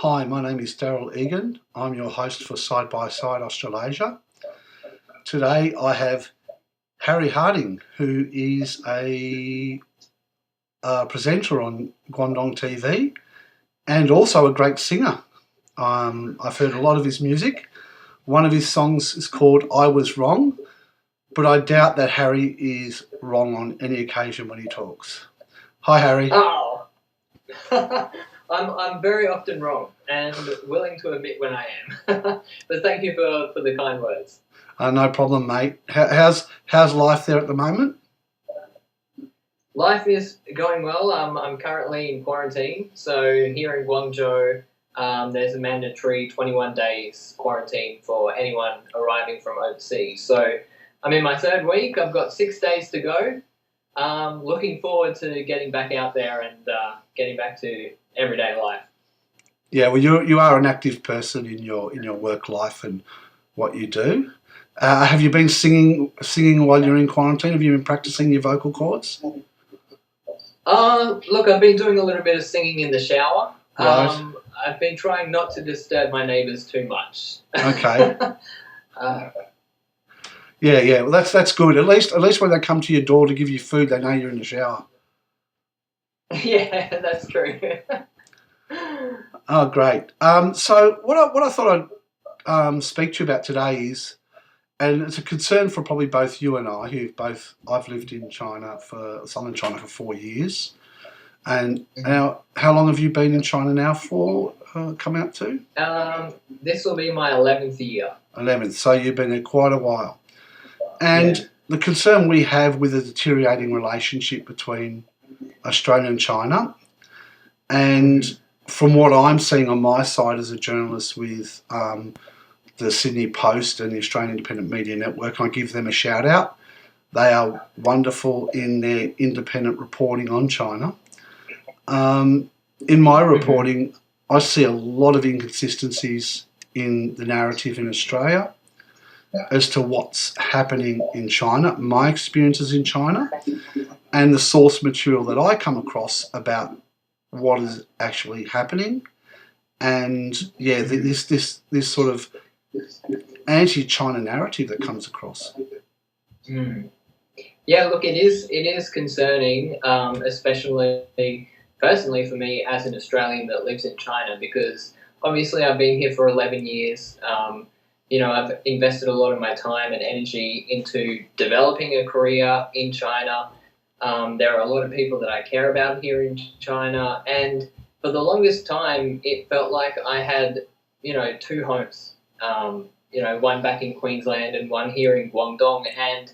Hi, my name is Daryl Egan. I'm your host for Side by Side Australasia. Today I have Harry Harding, who is a presenter on Guangdong TV and also a great singer. I've heard a lot of his music. One of his songs is called I Was Wrong, but I doubt that Harry is wrong on any occasion when he talks. Hi, Harry. Oh, I'm very often wrong and willing to admit when I am. But thank you for the kind words. No problem, mate. How's life there at the moment? Life is going well. I'm currently in quarantine. So here in Guangzhou, there's a mandatory 21 days quarantine for anyone arriving from overseas. So I'm in my third week. I've got 6 days to go. Looking forward to getting back out there and getting back to everyday life. Yeah, well, you are an active person in your work life and what you do. Have you been singing while you're in quarantine? Have you been practicing your vocal cords? Look, I've been doing a little bit of singing in the shower. Right. I've been trying not to disturb my neighbours too much. Okay. Yeah. Well, that's good. At least when they come to your door to give you food, they know you're in the shower. Yeah, that's true. Oh, great. So what I thought I'd speak to you about today is, and it's a concern for probably both you and I, I've lived in southern China for 4 years. And now, how long have you been in China now for, come out to? This will be my 11th year. 11th, so you've been there quite a while. And the concern we have with the deteriorating relationship between Australia and China, and from what I'm seeing on my side as a journalist with the Sydney Post and the Australian Independent Media Network, I give them a shout out. They are wonderful in their independent reporting on China. In my reporting, I see a lot of inconsistencies in the narrative in Australia as to what's happening in China, my experiences in China, and the source material that I come across about what is actually happening. And yeah, this sort of anti-China narrative that comes across. Yeah, look, it is concerning, especially personally for me as an Australian that lives in China, because obviously I've been here for 11 years. I've invested a lot of my time and energy into developing a career in China. There are a lot of people that I care about here in China, and for the longest time, it felt like I had, two homes. One back in Queensland and one here in Guangdong, and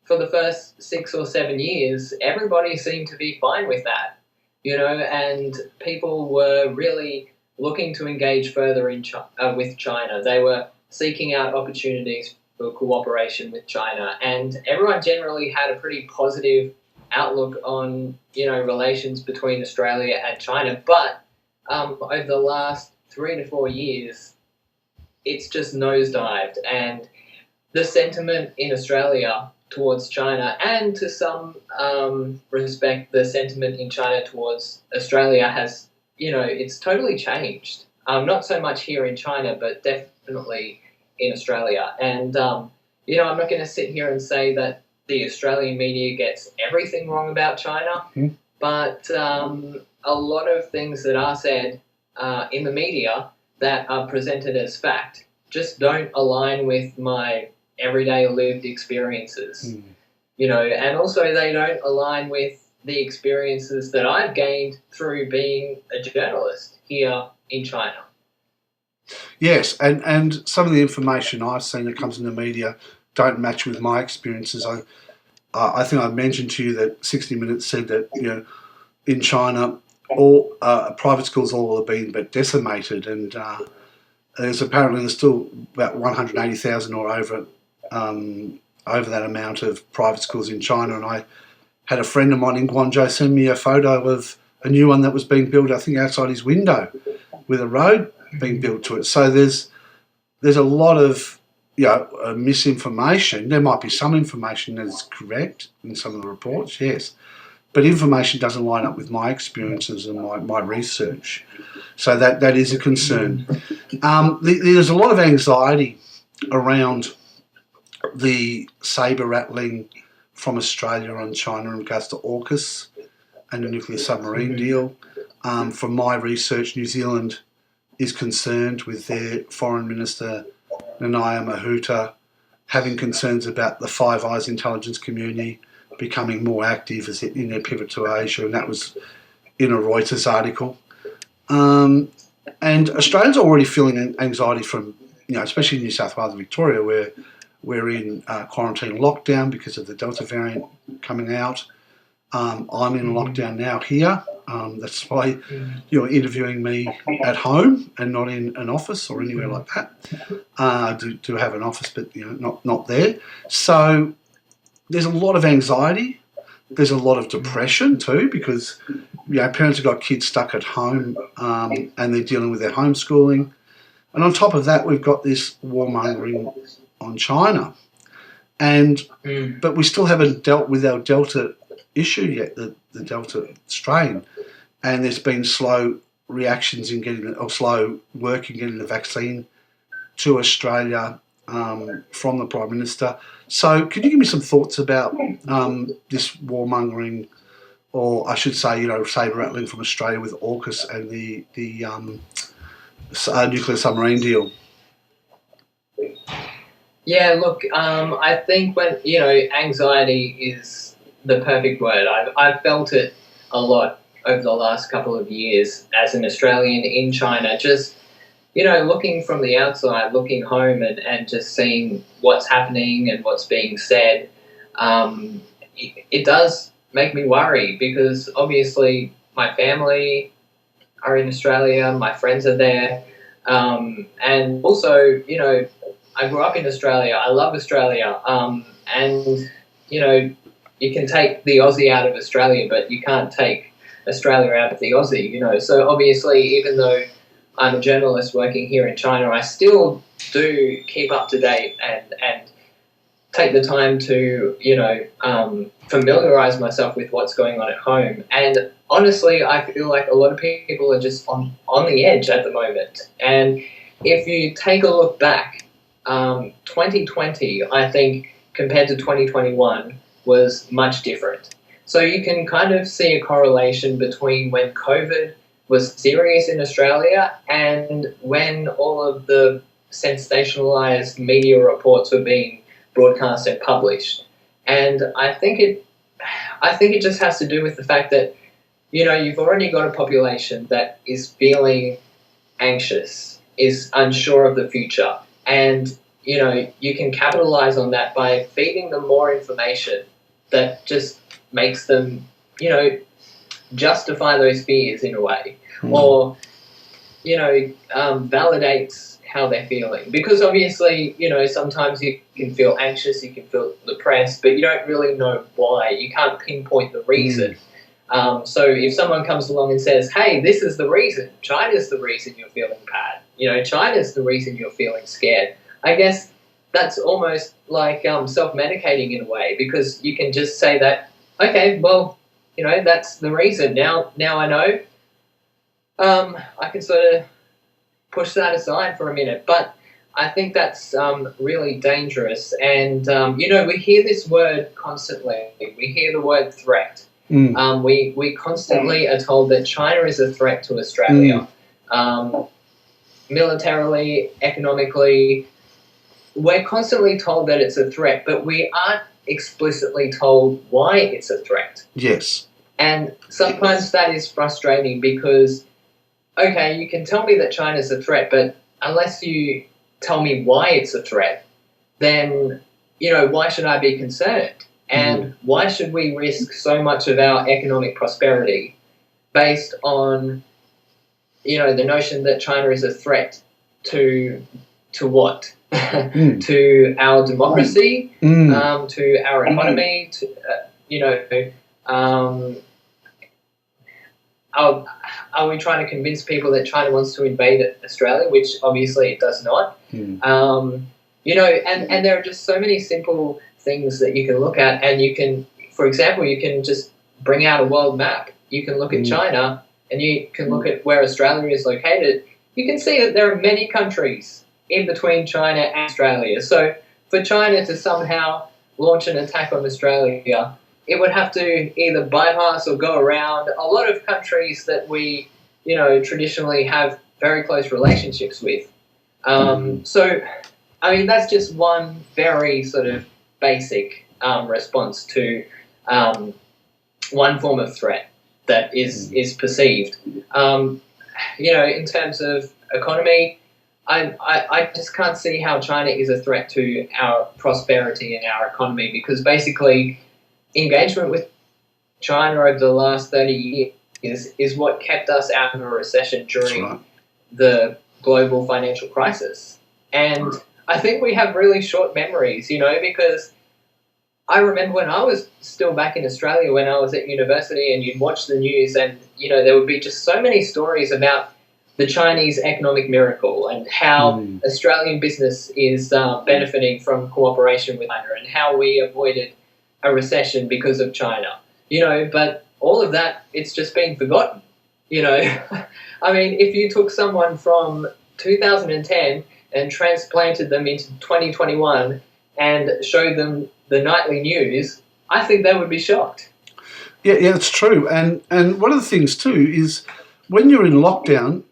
for the first 6 or 7 years, everybody seemed to be fine with that, and people were really looking to engage further with China. They were seeking out opportunities for cooperation with China, and everyone generally had a pretty positive outlook on, relations between Australia and China. But over the last 3 to 4 years, it's just nosedived, and the sentiment in Australia towards China, and to some respect, the sentiment in China towards Australia has, it's totally changed. Not so much here in China, but definitely in Australia. And, I'm not going to sit here and say that the Australian media gets everything wrong about China, but a lot of things that are said in the media that are presented as fact just don't align with my everyday lived experiences, and also they don't align with the experiences that I've gained through being a journalist here in China. Yes, and some of the information I've seen that comes in the media don't match with my experiences. I think I mentioned to you that 60 Minutes said that, in China, all private schools all have been but decimated, and there's still about 180,000 or over that amount of private schools in China. And I had a friend of mine in Guangzhou send me a photo of a new one that was being built, I think, outside his window, with a road being built to it. So there's a lot of misinformation. There might be some information that's correct in some of the reports, yes, but information doesn't line up with my experiences and my research. So that is a concern. There's a lot of anxiety around the sabre rattling from Australia on China in regards to AUKUS and the nuclear submarine deal. From my research, New Zealand is concerned with their Foreign Minister, Nanaia Mahuta, having concerns about the Five Eyes intelligence community becoming more active in their pivot to Asia, and that was in a Reuters article. And Australians are already feeling anxiety from, especially in New South Wales and Victoria, where we're in quarantine lockdown because of the Delta variant coming out. I'm in lockdown now here. That's why you're interviewing me at home and not in an office or anywhere like that. I do have an office, but not there. So there's a lot of anxiety. There's a lot of depression too, because parents have got kids stuck at home and they're dealing with their homeschooling. And on top of that, we've got this warmongering on China, but we still haven't dealt with our Delta issue yet, the Delta strain, and there's been slow reactions slow work in getting the vaccine to Australia from the Prime Minister. So could you give me some thoughts about this warmongering, or I should say, sabre rattling from Australia with AUKUS and the nuclear submarine deal? Yeah, look, I think anxiety is the perfect word. I've felt it a lot over the last couple of years as an Australian in China, just, looking from the outside, looking home and just seeing what's happening and what's being said. It does make me worry because obviously my family are in Australia, my friends are there, and also, I grew up in Australia. I love Australia, and you can take the Aussie out of Australia, but you can't take Australia out of the Aussie. So obviously, even though I'm a journalist working here in China, I still do keep up to date and take the time to familiarize myself with what's going on at home. And honestly, I feel like a lot of people are just on the edge at the moment. And if you take a look back, 2020, I think, compared to 2021, was much different. So you can kind of see a correlation between when COVID was serious in Australia and when all of the sensationalized media reports were being broadcast and published. And I think it just has to do with the fact that, you've already got a population that is feeling anxious, is unsure of the future. And, you can capitalize on that by feeding them more information that just makes them, justify those fears in a way, or, validates how they're feeling. Because obviously, sometimes you can feel anxious, you can feel depressed, but you don't really know why. You can't pinpoint the reason. So if someone comes along and says, hey, this is the reason, China's the reason you're feeling bad, China's the reason you're feeling scared, I guess that's almost like self-medicating in a way, because you can just say that, okay, well, that's the reason. Now I know. I can sort of push that aside for a minute. But I think that's really dangerous. And, we hear this word constantly. We hear the word threat. We constantly are told that China is a threat to Australia. Militarily, economically, we're constantly told that it's a threat, but we aren't explicitly told why it's a threat. Yes. And sometimes that is frustrating because, okay, you can tell me that China's a threat, but unless you tell me why it's a threat, then, why should I be concerned? And why should we risk so much of our economic prosperity based on, the notion that China is a threat to what? To our democracy, to our economy, to, are we trying to convince people that China wants to invade Australia, which obviously it does not? And there are just so many simple things that you can look at, and you can, for example, you can just bring out a world map. You can look at China and you can look at where Australia is located. You can see that there are many countries in between China and Australia. So for China to somehow launch an attack on Australia, it would have to either bypass or go around a lot of countries that we, traditionally have very close relationships with. So, I mean, that's just one very sort of basic response to one form of threat that is perceived. In terms of economy, I just can't see how China is a threat to our prosperity and our economy, because basically engagement with China over the last 30 years is what kept us out of a recession during the global financial crisis. And I think we have really short memories, because I remember when I was still back in Australia, when I was at university, and you'd watch the news and, there would be just so many stories about the Chinese economic miracle and how Australian business is benefiting from cooperation with China, and how we avoided a recession because of China. But all of that, it's just been forgotten. I mean, if you took someone from 2010 and transplanted them into 2021 and showed them the nightly news, I think they would be shocked. Yeah, it's true. And one of the things too is when you're in lockdown,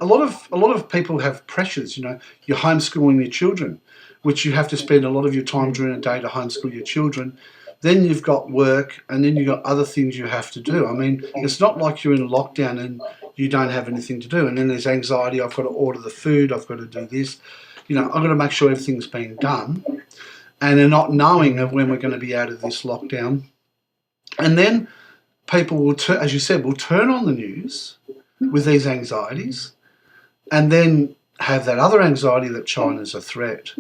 a lot of people have pressures. You're homeschooling your children, which you have to spend a lot of your time during the day to homeschool your children. Then you've got work, and then you've got other things you have to do. I mean, it's not like you're in lockdown and you don't have anything to do. And then there's anxiety. I've got to order the food. I've got to do this. I've got to make sure everything's being done. And they're not knowing of when we're going to be out of this lockdown. And then people will, as you said, will turn on the news with these anxieties, and then have that other anxiety that China's a threat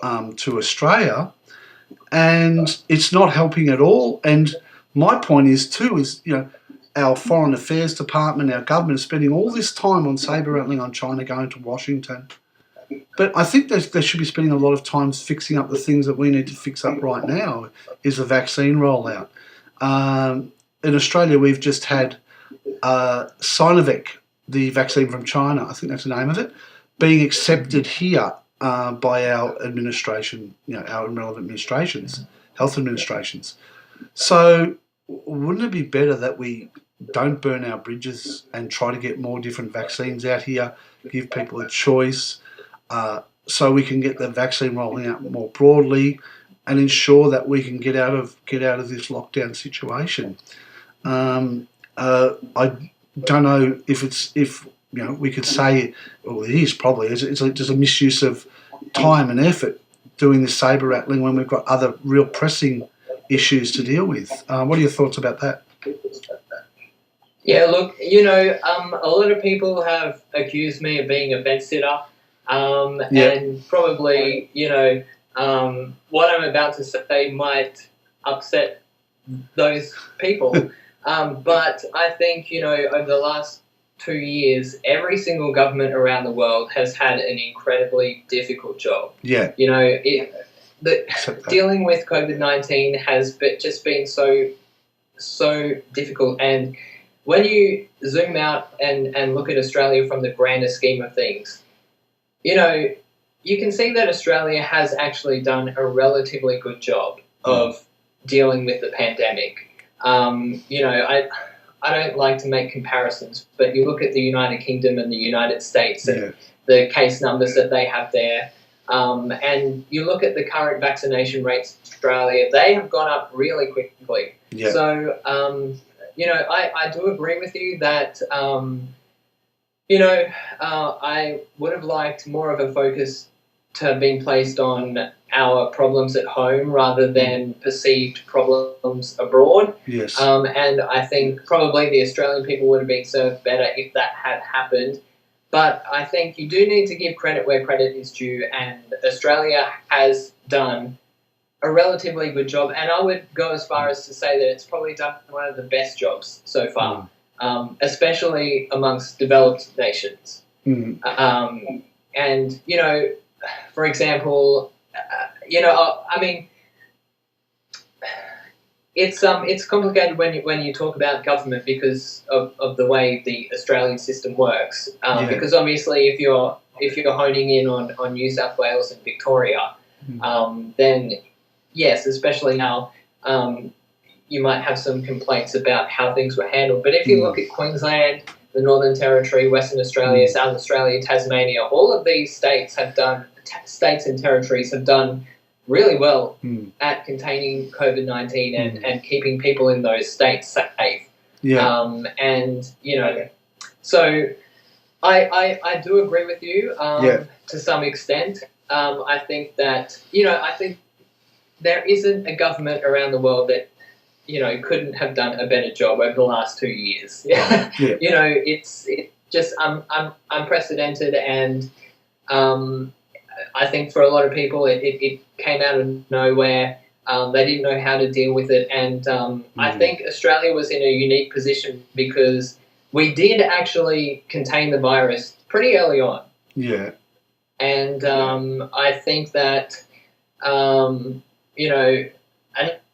to Australia, and it's not helping at all. And my point is too is, our Foreign Affairs Department, our government is spending all this time on saber-rattling on China, going to Washington. But I think they should be spending a lot of time fixing up the things that we need to fix up right now, is the vaccine rollout. In Australia, we've just had Sinovac, the vaccine from China, I think that's the name of it, being accepted here by our administration, our relevant administrations, health administrations. So wouldn't it be better that we don't burn our bridges and try to get more different vaccines out here, give people a choice, so we can get the vaccine rolling out more broadly and ensure that we can get out of this lockdown situation? I don't know if we could say, well, it is probably it's just a misuse of time and effort doing this saber rattling when we've got other real pressing issues to deal with. What are your thoughts about that? Yeah, look, a lot of people have accused me of being a fence sitter, and probably, what I'm about to say might upset those people. But I think, over the last 2 years, every single government around the world has had an incredibly difficult job. Yeah. Dealing with COVID-19 has just been so difficult. And when you zoom out and look at Australia from the grander scheme of things, you can see that Australia has actually done a relatively good job of dealing with the pandemic. I don't like to make comparisons, but you look at the United Kingdom and the United States and the case numbers that they have there, and you look at the current vaccination rates in Australia, they have gone up really quickly. Yeah. So, I do agree with you that, I would have liked more of a focus to have been placed on our problems at home rather than perceived problems abroad. Yes. And I think probably the Australian people would have been served better if that had happened. But I think you do need to give credit where credit is due, and Australia has done a relatively good job. And I would go as far as to say that it's probably done one of the best jobs so far, especially amongst developed nations. And, for example, it's complicated when you talk about government because of the way the Australian system works. Because obviously, if you're honing in on New South Wales and Victoria, then yes, especially now, you might have some complaints about how things were handled. But if you look at Queensland, the Northern Territory, Western Australia, South Australia, Tasmania, all of these states and territories have done really well at containing COVID-19 and keeping people in those states safe. Yeah. And, so I do agree with you to some extent. I think that, I think there isn't a government around the world that, couldn't have done a better job over the last 2 years. It's just unprecedented, and I think for a lot of people it came out of nowhere. They didn't know how to deal with it, and I think Australia was in a unique position because we did actually contain the virus pretty early on. Yeah. And I think that,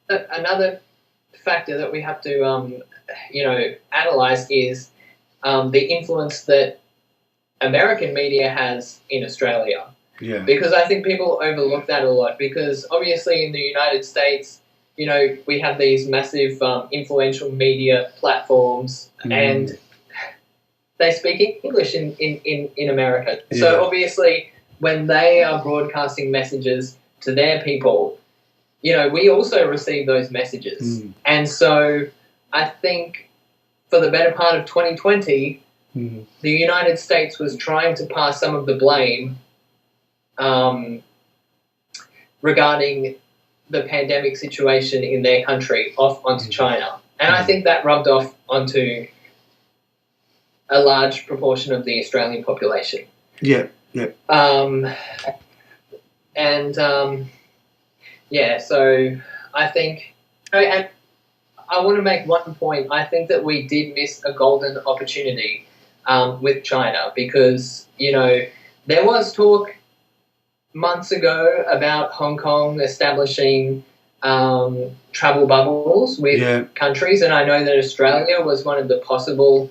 another factor that we have to, analyse is the influence that American media has in Australia. Yeah. Because I think people overlook that a lot, because obviously in the United States, we have these massive influential media platforms and they speak English in America. Yeah. So obviously when they are broadcasting messages to their people, we also receive those messages. And so I think for the better part of 2020, the United States was trying to pass some of the blame regarding the pandemic situation in their country off onto China. And I think that rubbed off onto a large proportion of the Australian population. Yeah, yeah. So I think, and I want to make one point. I think that we did miss a golden opportunity with China because, there was talk months ago about Hong Kong establishing travel bubbles with countries, and I know that Australia was one of the possible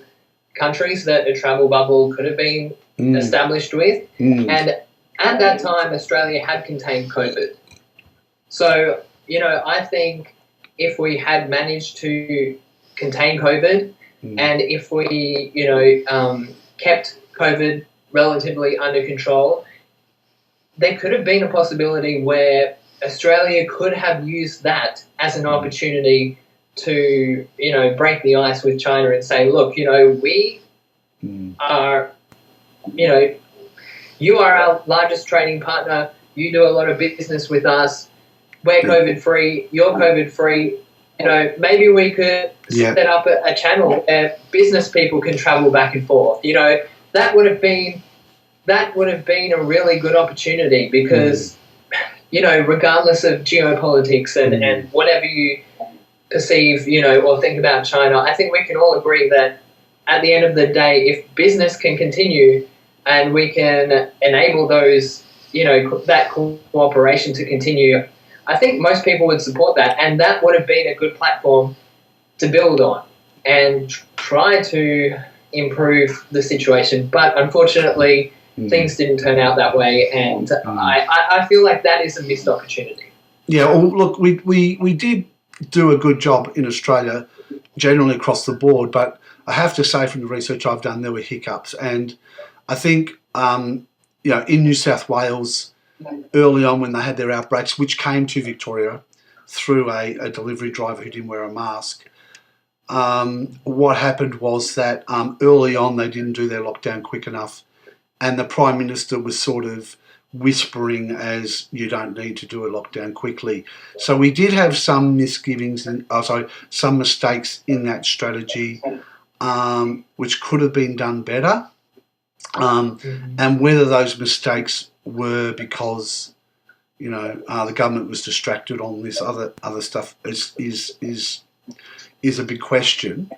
countries that a travel bubble could have been established with. And at that time, Australia had contained COVID. So, I think if we had managed to contain COVID and if we, kept COVID relatively under control, there could have been a possibility where Australia could have used that as an opportunity to, break the ice with China and say, look, we are, you are our largest trading partner. You do a lot of business with us. We're COVID-free. You're COVID-free. Maybe we could set up a channel where business people can travel back and forth. That would have been a really good opportunity because, regardless of geopolitics and whatever you perceive, or think about China, I think we can all agree that at the end of the day, if business can continue and we can enable those, that cooperation to continue, I think most people would support that, and that would have been a good platform to build on and try to improve the situation. But unfortunately, things didn't turn out that way, and I feel like that is a missed opportunity. Yeah, well, look, we did do a good job in Australia, generally across the board, but I have to say from the research I've done, there were hiccups, and I think, in New South Wales, early on when they had their outbreaks, which came to Victoria through a delivery driver who didn't wear a mask, what happened was that early on they didn't do their lockdown quick enough, and the Prime Minister was sort of whispering as you don't need to do a lockdown quickly. So we did have some misgivings, some mistakes in that strategy, which could have been done better. And whether those mistakes were because, the government was distracted on this other stuff is a big question.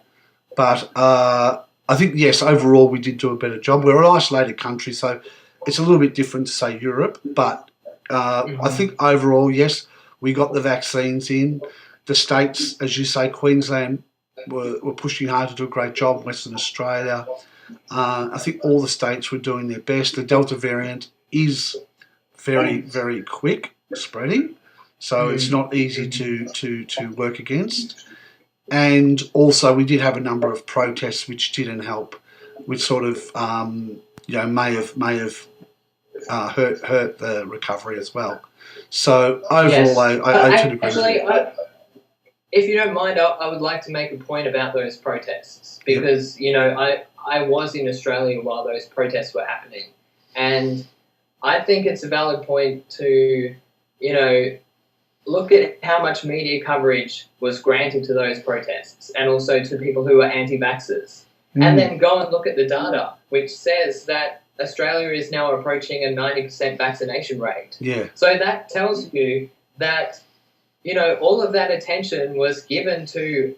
But I think, yes, overall we did do a better job. We're an isolated country, so it's a little bit different to, say, Europe. But I think overall, yes, we got the vaccines in. the states, as you say, Queensland were pushing hard to do a great job. Western Australia, I think all the states were doing their best. The Delta variant is very, very quick spreading, so it's not easy to work against. And also, we did have a number of protests which didn't help, which sort of may have hurt the recovery as well. So overall, Yes. I tend to agree with Actually, you. if you don't mind, I would like to make a point about those protests because I was in Australia while those protests were happening, and I think it's a valid point to look at how much media coverage was granted to those protests and also to people who were anti-vaxxers, and then go and look at the data, which says that Australia is now approaching a 90% vaccination rate. Yeah. So that tells you that all of that attention was given to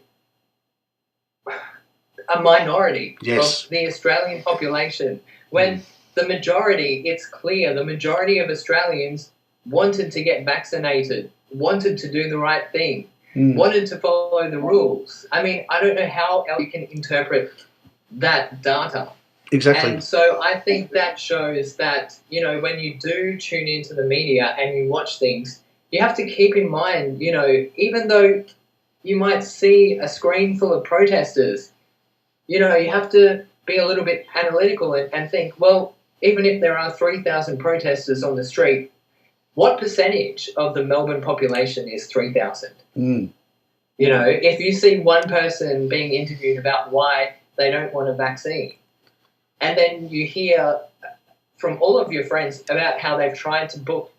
a minority Yes. of the Australian population, when the majority, it's clear, the majority of Australians wanted to get vaccinated, wanted to do the right thing, wanted to follow the rules. I mean, I don't know how else you can interpret that data. Exactly. And so I think that shows that, when you do tune into the media and you watch things, you have to keep in mind, even though you might see a screen full of protesters, you have to be a little bit analytical and think, well, even if there are 3,000 protesters on the street, what percentage of the Melbourne population is 3,000? If you see one person being interviewed about why they don't want a vaccine, and then you hear from all of your friends about how they've tried to book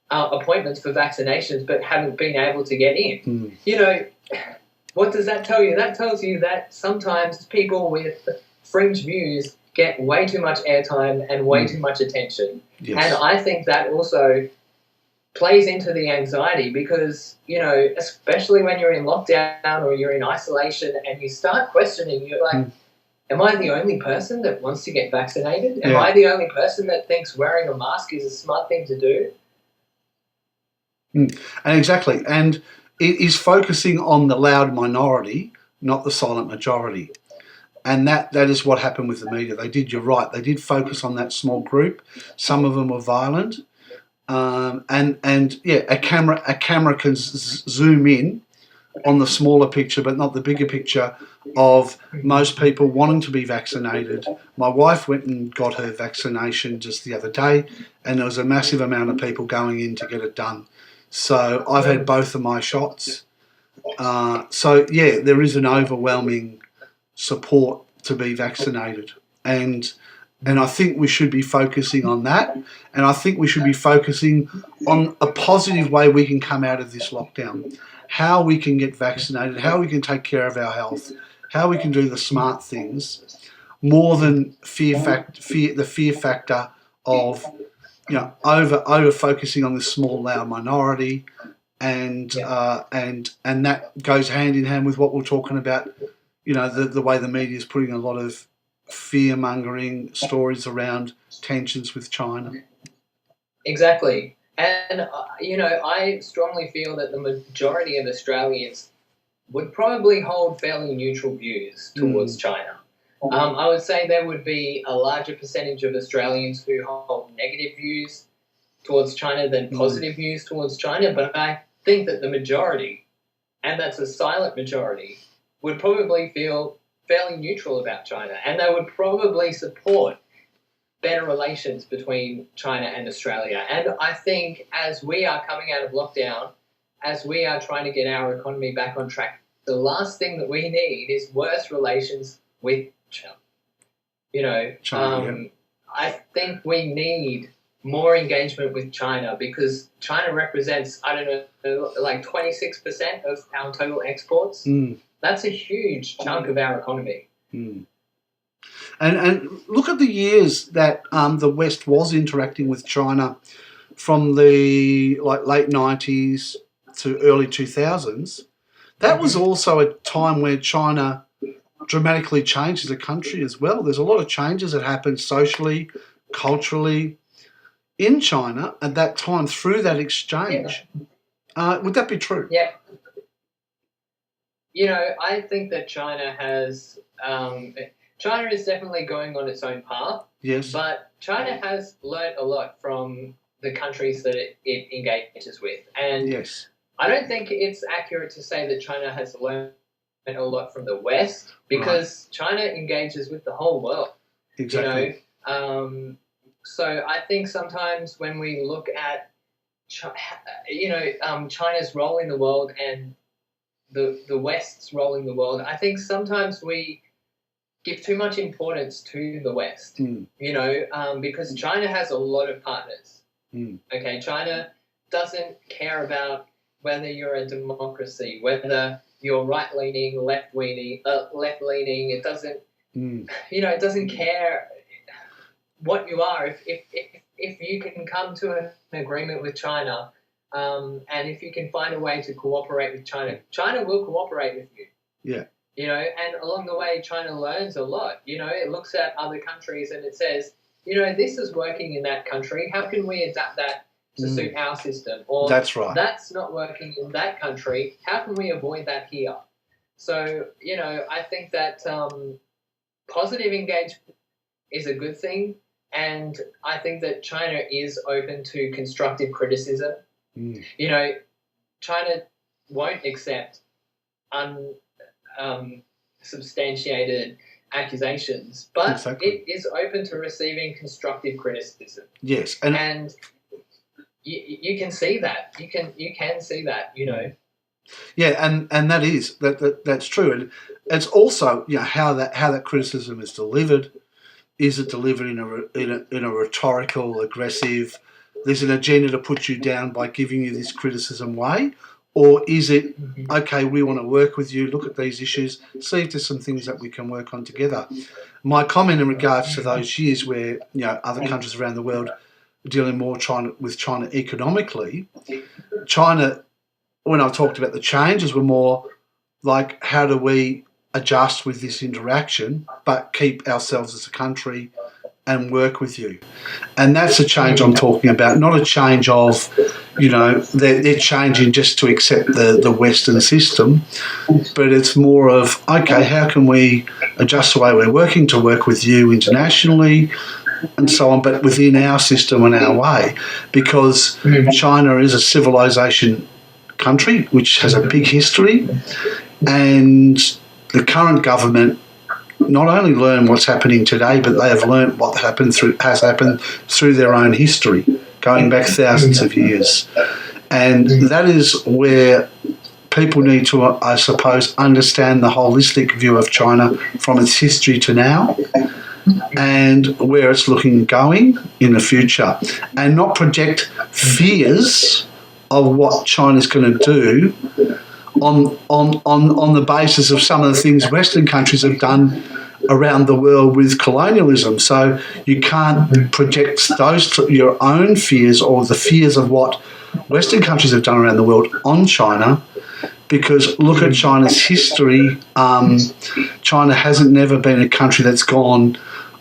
appointments for vaccinations but haven't been able to get in, what does that tell you? That tells you that sometimes people with fringe views get way too much airtime and way too much attention. Yes. And I think that also plays into the anxiety because, especially when you're in lockdown or you're in isolation and you start questioning, you're like, am I the only person that wants to get vaccinated? Am I the only person that thinks wearing a mask is a smart thing to do? And exactly. And it is focusing on the loud minority, not the silent majority. And that is what happened with the media. You're right, they did focus on that small group. Some of them were violent. A camera can zoom in on the smaller picture, but not the bigger picture of most people wanting to be vaccinated. My wife went and got her vaccination just the other day, and there was a massive amount of people going in to get it done. So I've had both of my shots. There is an overwhelming support to be vaccinated, and I think we should be focusing on that, and I think we should be focusing on a positive way we can come out of this lockdown, how we can get vaccinated, how we can take care of our health, how we can do the smart things, more than the fear factor of over focusing on this small loud minority, and that goes hand in hand with what we're talking about. The way the media is putting a lot of fear-mongering stories around tensions with China. Exactly. And, I strongly feel that the majority of Australians would probably hold fairly neutral views towards China. I would say there would be a larger percentage of Australians who hold negative views towards China than positive views towards China, but I think that the majority, and that's a silent majority, would probably feel fairly neutral about China, and they would probably support better relations between China and Australia. And I think as we are coming out of lockdown, as we are trying to get our economy back on track, the last thing that we need is worse relations with China. I think we need more engagement with China because China represents, I don't know, like 26% of our total exports. That's a huge chunk of our economy. And look at the years that the West was interacting with China, from the late 90s to early 2000s. That was also a time where China dramatically changed as a country as well. There's a lot of changes that happened socially, culturally in China at that time through that exchange. Would that be true? Yeah. I think that China is definitely going on its own path. Yes. But China has learnt a lot from the countries that it engages with. And yes. I don't think it's accurate to say that China has learned a lot from the West, because China engages with the whole world. Exactly. So I think sometimes when we look at, China's role in the world and the West's role in the world, I think sometimes we give too much importance to the West, because China has a lot of partners. Okay, China doesn't care about whether you're a democracy, whether you're right-leaning, left-leaning. It doesn't, it doesn't care what you are. If you can come to an agreement with China, and if you can find a way to cooperate with China, China will cooperate with you. Yeah. And along the way, China learns a lot. It looks at other countries and it says, this is working in that country. How can we adapt that to suit our system? Or that's right. That's not working in that country. How can we avoid that here? So, I think that positive engagement is a good thing. And I think that China is open to constructive criticism. China won't accept substantiated accusations, but it is open to receiving constructive criticism. Yes, and you can see that. You can see that. Yeah, and that's true, and it's also how that criticism is delivered. Is it delivered in a rhetorical, aggressive? There's an agenda to put you down by giving you this criticism way, or is it okay? We want to work with you. Look at these issues. See if there's some things that we can work on together. My comment in regards to those years where other countries around the world are dealing more with China economically, China, when I talked about the changes, were more like, how do we adjust with this interaction but keep ourselves as a country and work with you? And that's a change I'm talking about, not a change of, they're changing just to accept the Western system, but it's more of, okay, how can we adjust the way we're working to work with you internationally and so on, but within our system and our way, because China is a civilization country which has a big history, and the current government not only learn what's happening today, but they have learned what has happened through their own history, going back thousands of years. And that is where people need to, I suppose, understand the holistic view of China from its history to now, and where it's going in the future, and not project fears of what China's going to do on the basis of some of the things Western countries have done around the world with colonialism. So you can't project your own fears or the fears of what Western countries have done around the world on China, because look at China's history. China hasn't never been a country that's gone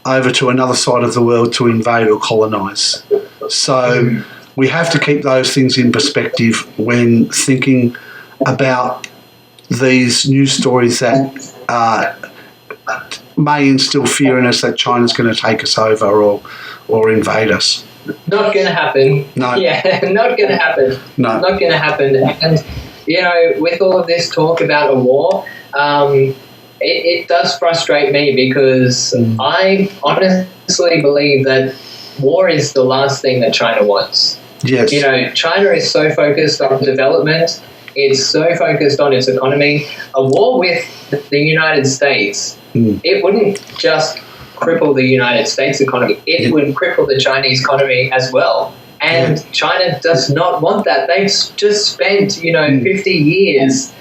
over to another side of the world to invade or colonise. So we have to keep those things in perspective when thinking about these news stories that may instill fear in us that China's going to take us over or invade us. Not going to happen. No. Yeah, not going to happen. No. Not going to happen. And, with all of this talk about a war, it does frustrate me, because I honestly believe that war is the last thing that China wants. Yes. China is so focused on development. It's so focused on its economy. A war with the United States, it wouldn't just cripple the United States economy. It would cripple the Chinese economy as well. And China does not want that. They've just spent, 50 years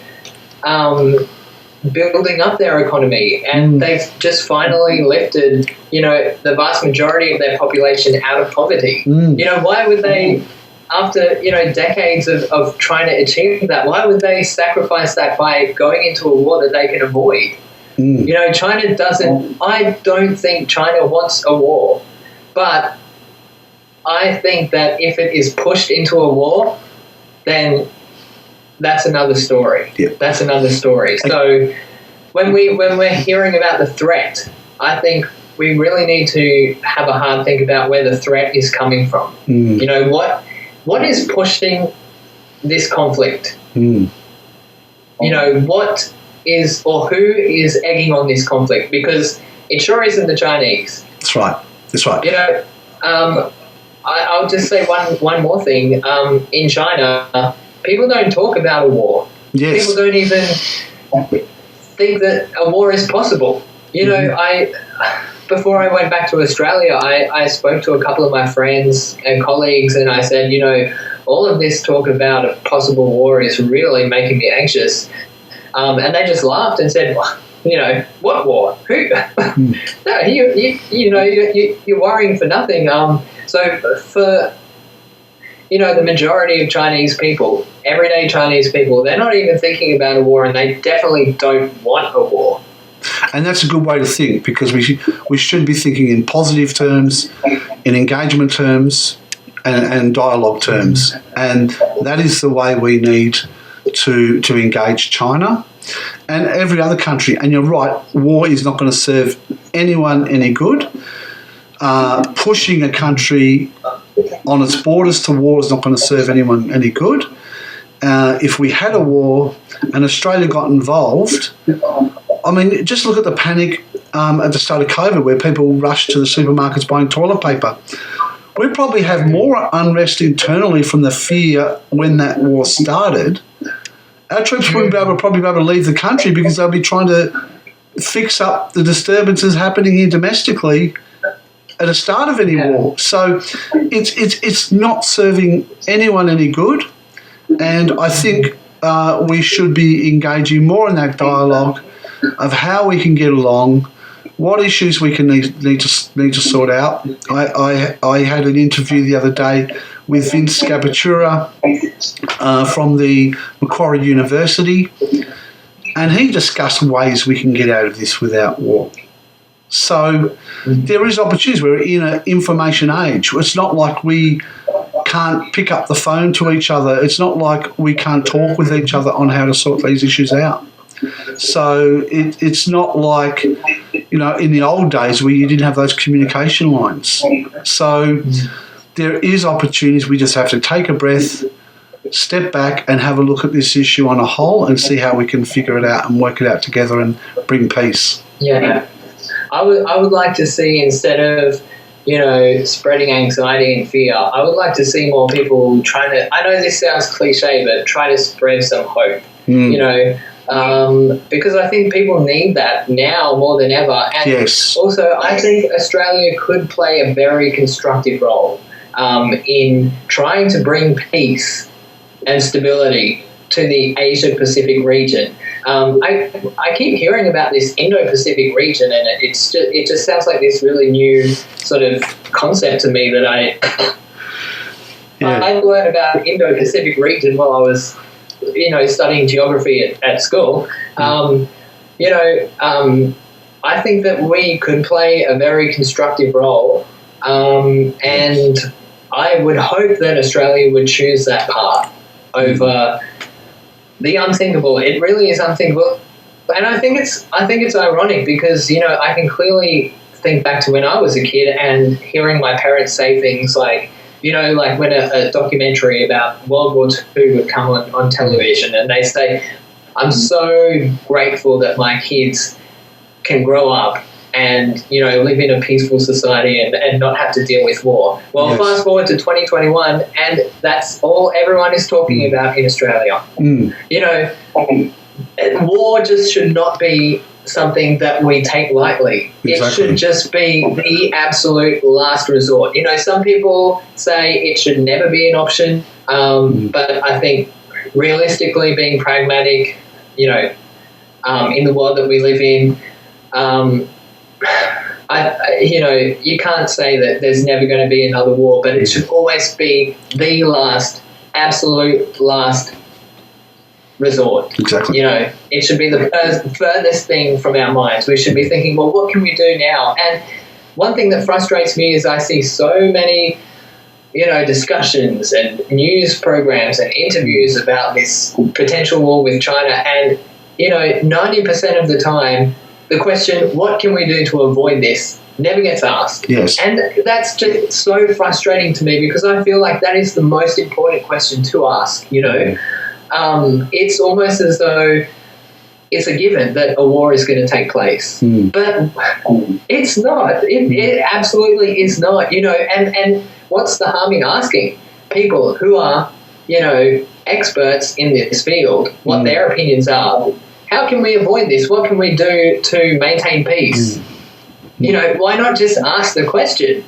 building up their economy, and they've just finally lifted, the vast majority of their population out of poverty. Why would they, after, decades of trying to achieve that, why would they sacrifice that by going into a war that they can avoid? China doesn't, I don't think China wants a war, but I think that if it is pushed into a war, then that's another story. Yeah. That's another story. So when we're hearing about the threat, I think we really need to have a hard think about where the threat is coming from. You know, what is pushing this conflict? You know, what is or who is egging on this conflict? Because it sure isn't the Chinese. That's right. That's right. You know, I'll just say one more thing. In China, people don't talk about a war. Yes. People don't even think that a war is possible. You know, before I went back to Australia, I spoke to a couple of my friends and colleagues, and I said, you know, all of this talk about a possible war is really making me anxious. And they just laughed and said, well, you know, what war? Who? No, you know, you're worrying for nothing. So for, you know, the majority of Chinese people, everyday Chinese people, they're not even thinking about a war, and they definitely don't want a war. And that's a good way to think, because we should be thinking in positive terms, in engagement terms, and dialogue terms. And that is the way we need to engage China and every other country. And you're right, war is not going to serve anyone any good. Pushing a country on its borders to war is not going to serve anyone any good. If we had a war and Australia got involved, I mean, just look at the panic at the start of COVID, where people rushed to the supermarkets buying toilet paper. We'd probably have more unrest internally from the fear when that war started. Our troops wouldn't probably be able to leave the country because they'll be trying to fix up the disturbances happening here domestically at the start of any war. So it's not serving anyone any good, and I think we should be engaging more in that dialogue of how we can get along, what issues we can need to sort out. I had an interview the other day with Vince Scapatura from the Macquarie University, and he discussed ways we can get out of this without war. So there is opportunities. We're in an information age. It's not like we can't pick up the phone to each other. It's not like we can't talk with each other on how to sort these issues out. So it's not like, you know, in the old days where you didn't have those communication lines. So there is opportunities. We just have to take a breath, step back and have a look at this issue on a whole and see how we can figure it out and work it out together and bring peace. Yeah. I would like to see, instead of, you know, spreading anxiety and fear, I would like to see more people trying to, I know this sounds cliche, but try to spread some hope, you know, because I think people need that now more than ever. And also, I think Australia could play a very constructive role in trying to bring peace and stability to the Asia-Pacific region. I keep hearing about this Indo-Pacific region, and it just sounds like this really new sort of concept to me that I learned about Indo-Pacific region while I was, you know, studying geography at school. You know, I think that we could play a very constructive role, and I would hope that Australia would choose that path over the unthinkable. It really is unthinkable, and I think it's ironic because, you know, I can clearly think back to when I was a kid and hearing my parents say things like, you know, like when a documentary about World War II would come on television, and they say, "I'm so grateful that my kids can grow up and, you know, live in a peaceful society and not have to deal with war." Well, fast forward to 2021, and that's all everyone is talking about in Australia. You know, war just should not be something that we take lightly. It should just be the absolute last resort. You know, some people say it should never be an option, but I think realistically, being pragmatic, you know, in the world that we live in, you know, you can't say that there's never going to be another war, but it should always be the absolute last resort. Exactly. You know, it should be the furthest thing from our minds. We should be thinking, well, what can we do now? And one thing that frustrates me is I see so many discussions and news programs and interviews about this potential war with China, and 90% of the time, the question, what can we do to avoid this, never gets asked. Yes. And that's just so frustrating to me, because I feel like that is the most important question to ask, It's almost as though it's a given that a war is going to take place. But it's not. It absolutely is not, and what's the harm in asking people who are, experts in this field what their opinions are? How can we avoid this? What can we do to maintain peace? Why not just ask the question?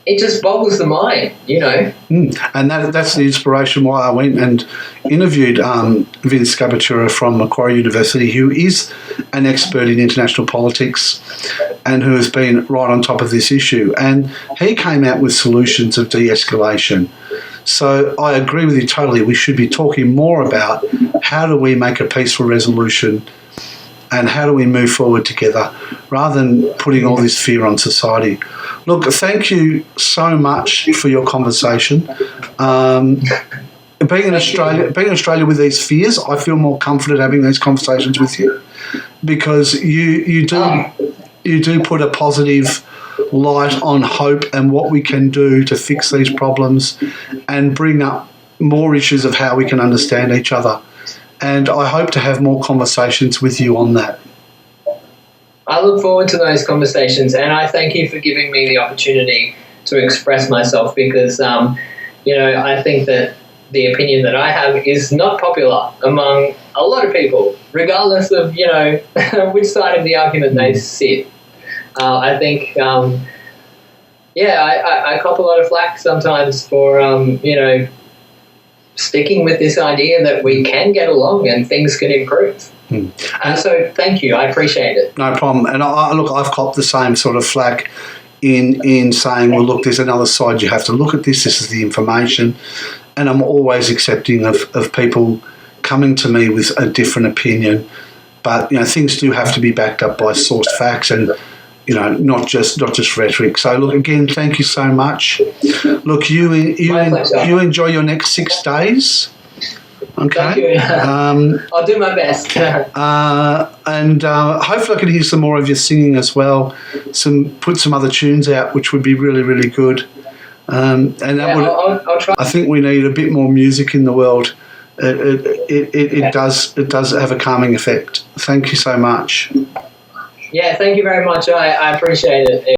It just boggles the mind, And that's the inspiration why I went and interviewed Vince Scabatura from Macquarie University, who is an expert in international politics and who has been right on top of this issue. And he came out with solutions of de-escalation. So I agree with you totally. We should be talking more about how do we make a peaceful resolution and how do we move forward together, rather than putting all this fear on society. Look, thank you so much for your conversation. Being in Australia with these fears, I feel more confident having these conversations with you, because you do put a positive light on hope and what we can do to fix these problems and bring up more issues of how we can understand each other. And I hope to have more conversations with you on that. I look forward to those conversations, and I thank you for giving me the opportunity to express myself, because, I think that the opinion that I have is not popular among a lot of people, regardless of, which side of the argument they sit. I think, I cop a lot of flack sometimes for, sticking with this idea that we can get along and things can improve. And so thank you. I appreciate it. No problem. And I've copped the same sort of flack in saying, well, look, there's another side. You have to look at this. This is the information. And I'm always accepting of people coming to me with a different opinion. But, things do have to be backed up by sourced facts and, not just rhetoric. So, look, again, thank you so much. Look, you enjoy your next 6 days. Okay. Thank you. I'll do my best. And hopefully I can hear some more of your singing as well. Put some other tunes out, which would be really, really good. And that I'll try. I think we need a bit more music in the world. It does have a calming effect. Thank you so much. Yeah, thank you very much. I appreciate it.